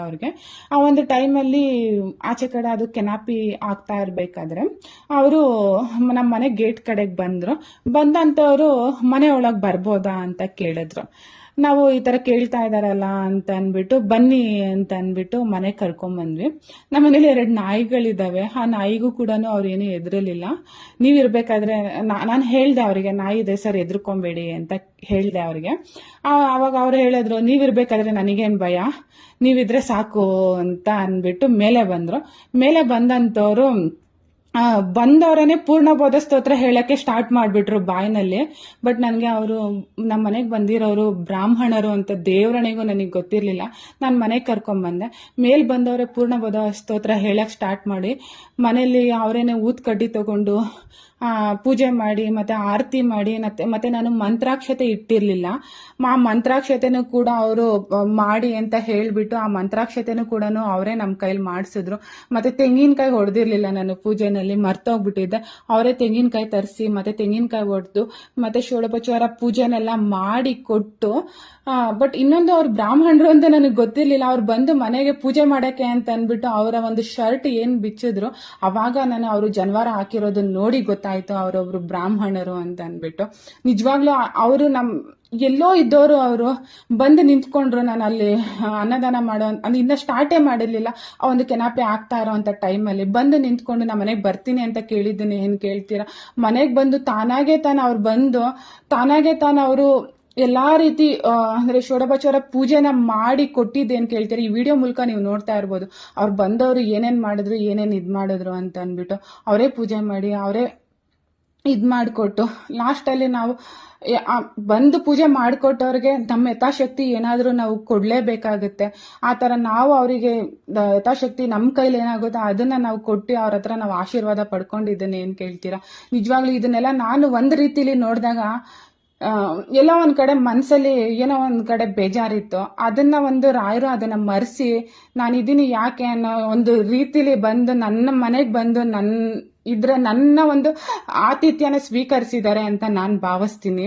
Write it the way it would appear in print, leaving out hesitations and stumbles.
ಅವ್ರಿಗೆ ಆ ಒಂದು ಟೈಮಲ್ಲಿ ಆಚೆ ಕಡೆ ಅದು ಕೆನಾಪಿ ಆಗ್ತಾ ಇರ್ಬೇಕಾದ್ರೆ ಅವರು ನಮ್ಮ ಮನೆ ಗೇಟ್ ಕಡೆಗೆ ಬಂದಂತವ್ರು ಮನೆ ಒಳಗೆ ಬರ್ಬೋದಾ ಅಂತ ಕೇಳಿದ್ರು. ನಾವು ಈ ತರ ಕೇಳ್ತಾ ಇದಾರಲ್ಲ ಅಂತ ಅನ್ಬಿಟ್ಟು ಬನ್ನಿ ಅಂತ ಅನ್ಬಿಟ್ಟು ಮನೆ ಕರ್ಕೊಂಡ್ ನಮ್ಮ ಮನೇಲಿ 2 ನಾಯಿಗಳಿದಾವೆ. ಆ ನಾಯಿಗೂ ಕೂಡ ಅವ್ರು ಏನು ಎದುರಲಿಲ್ಲ. ನೀವಿರ್ಬೇಕಾದ್ರೆ ನಾನು ಹೇಳ್ದೆ ಅವರಿಗೆ, ನಾಯಿ ಇದೆ ಸರ್ ಎದ್ರುಕೊಂಬೇಡಿ ಅಂತ ಹೇಳ್ದೆ ಅವ್ರಿಗೆ. ಅವಾಗ ಅವ್ರು ಹೇಳಿದ್ರು, ನೀವಿರ್ಬೇಕಾದ್ರೆ ನನಗೇನ್ ಭಯ, ನೀವಿದ್ರೆ ಸಾಕು ಅಂತ ಅನ್ಬಿಟ್ಟು ಮೇಲೆ ಬಂದಂತವ್ರು ಬಂದವರನ್ನೇ ಪೂರ್ಣ ಬೋಧ ಸ್ತೋತ್ರ ಹೇಳಕ್ಕೆ ಸ್ಟಾರ್ಟ್ ಮಾಡ್ಬಿಟ್ರು ಬಾಯ್ನಲ್ಲಿ. ಬಟ್ ನನಗೆ ಅವರು ನಮ್ಮ ಮನೆಗೆ ಬಂದಿರೋರು ಬ್ರಾಹ್ಮಣರು ಅಂತ ದೇವರಣಿಗೂ ನನಗೆ ಗೊತ್ತಿರಲಿಲ್ಲ. ನಾನು ಮನೆಗೆ ಕರ್ಕೊಂಡ್ಬಂದೆ. ಬಂದವರೇ ಪೂರ್ಣ ಬೋಧ ಸ್ತೋತ್ರ ಹೇಳಕ್ ಸ್ಟಾರ್ಟ್ ಮಾಡಿ ಮನೇಲಿ ಅವರೇನೆ ಊತ್ ಕಡ್ಡಿ ತಗೊಂಡು ಪೂಜೆ ಮಾಡಿ ಮತ್ತೆ ಆರತಿ ಮಾಡಿ ಮತ್ತೆ ನಾನು ಮಂತ್ರಾಕ್ಷತೆ ಇಟ್ಟಿರ್ಲಿಲ್ಲ. ಆ ಮಂತ್ರಾಕ್ಷತೆನೂ ಕೂಡ ಅವರು ಮಾಡಿ ಅಂತ ಹೇಳ್ಬಿಟ್ಟು ಆ ಮಂತ್ರಾಕ್ಷತೆನೂ ಕೂಡ ಅವರೇ ನಮ್ಮ ಕೈಲಿ ಮಾಡಿಸಿದ್ರು. ಮತ್ತೆ ತೆಂಗಿನಕಾಯಿ ಹೊಡೆದಿರ್ಲಿಲ್ಲ, ನಾನು ಪೂಜೆನಲ್ಲಿ ಮರ್ತೋಗ್ಬಿಟ್ಟಿದ್ದೆ. ಅವರೇ ತೆಂಗಿನಕಾಯಿ ತರಿಸಿ ಮತ್ತೆ ತೆಂಗಿನಕಾಯಿ ಹೊಡೆದು ಮತ್ತೆ ಷೋಡೋಪಚಾರ ಪೂಜೆನೆಲ್ಲ ಮಾಡಿ ಕೊಟ್ಟು. ಬಟ್ ಇನ್ನೊಂದು ಅವ್ರು ಬ್ರಾಹ್ಮಣರು ಅಂತ ನನಗೆ ಗೊತ್ತಿರ್ಲಿಲ್ಲ. ಅವ್ರು ಬಂದು ಮನೆಗೆ ಪೂಜೆ ಮಾಡಕ್ಕೆ ಅಂತ ಅನ್ಬಿಟ್ಟು ಅವರ ಒಂದು ಶರ್ಟ್ ಏನ್ ಬಿಚ್ಚಿದ್ರು ಅವಾಗ ನಾನು ಅವರು ಜನವಾರ ಹಾಕಿರೋದನ್ನ ನೋಡಿ ಗೊತ್ತಾಯ್ತು ಅವರೊಬ್ರು ಬ್ರಾಹ್ಮಣರು ಅಂತ ಅನ್ಬಿಟ್ಟು. ನಿಜವಾಗ್ಲೂ ಅವರು ಎಲ್ಲೋ ಇದ್ದವರು ಅವರು ಬಂದು ನಿಂತ್ಕೊಂಡ್ರು. ನಾನು ಅಲ್ಲಿ ಅನ್ನದಾನ ಮಾಡೋ ಇನ್ನ ಸ್ಟಾರ್ಟೇ ಮಾಡಿರ್ಲಿಲ್ಲ. ಆ ಒಂದು ಕೆನಾಪಿ ಆಗ್ತಾ ಇರೋ ಅಂತ ಟೈಮಲ್ಲಿ ಬಂದು ನಿಂತ್ಕೊಂಡು ನಮ್ಮ ಮನೆಗೆ ಬರ್ತೀನಿ ಅಂತ ಕೇಳಿದ್ದೀನಿ. ಏನ್ ಕೇಳ್ತೀರಾ, ಮನೆಗೆ ಬಂದು ತಾನಾಗೆ ತಾನು ಅವರು ಎಲ್ಲಾ ರೀತಿ ಅಂದ್ರೆ ಷೋಡೋಪಚಾರ ಪೂಜೆನ ಮಾಡಿ ಕೊಟ್ಟಿದ್ದೇನ್ ಕೇಳ್ತೀರಾ. ಈ ವಿಡಿಯೋ ಮೂಲಕ ನೀವು ನೋಡ್ತಾ ಇರ್ಬೋದು. ಅವ್ರು ಬಂದವರು ಏನೇನ್ ಮಾಡಿದ್ರು ಏನೇನ್ ಇದ್ ಮಾಡಿದ್ರು ಅಂತ ಅನ್ಬಿಟ್ಟು ಅವರೇ ಪೂಜೆ ಮಾಡಿ ಅವರೇ ಇದ್ ಮಾಡಿಕೊಟ್ಟು ಲಾಸ್ಟ್ ಅಲ್ಲಿ ನಾವು ಬಂದು ಪೂಜೆ ಮಾಡಿಕೊಟ್ಟವ್ರಿಗೆ ನಮ್ಮ ಯಥಾಶಕ್ತಿ ಏನಾದ್ರೂ ನಾವು ಕೊಡ್ಲೇಬೇಕಾಗುತ್ತೆ. ಆ ತರ ನಾವು ಅವರಿಗೆ ಯಥಾಶಕ್ತಿ ನಮ್ಮ ಕೈಲಿ ಏನಾಗುತ್ತೋ ಅದನ್ನ ನಾವು ಕೊಟ್ಟು ಅವ್ರ ಹತ್ರ ನಾವು ಆಶೀರ್ವಾದ ಪಡ್ಕೊಂಡಿದ್ದೇನೆ. ಏನ್ ಕೇಳ್ತೀರಾ, ನಿಜವಾಗ್ಲೂ ಇದನ್ನೆಲ್ಲ ನಾನು ಒಂದ್ ರೀತಿಲಿ ನೋಡಿದಾಗ ಎಲ್ಲ ಒಂದ್ ಕಡೆ ಮನ್ಸಲ್ಲಿ ಏನೋ ಒಂದ್ ಕಡೆ ಬೇಜಾರಿತ್ತು. ಅದನ್ನ ರಾಯರು ಅದನ್ನ ಮರೆಸಿ ನಾನಿದ್ದೀನಿ ಯಾಕೆ ಅನ್ನೋ ಒಂದು ರೀತಿಲಿ ಬಂದು ನನ್ನ ಮನೆಗೆ ಬಂದು ನನ್ನ ಒಂದು ಆತಿಥ್ಯನ ಸ್ವೀಕರಿಸಿದ್ದಾರೆ ಅಂತ ನಾನು ಭಾವಿಸ್ತೀನಿ.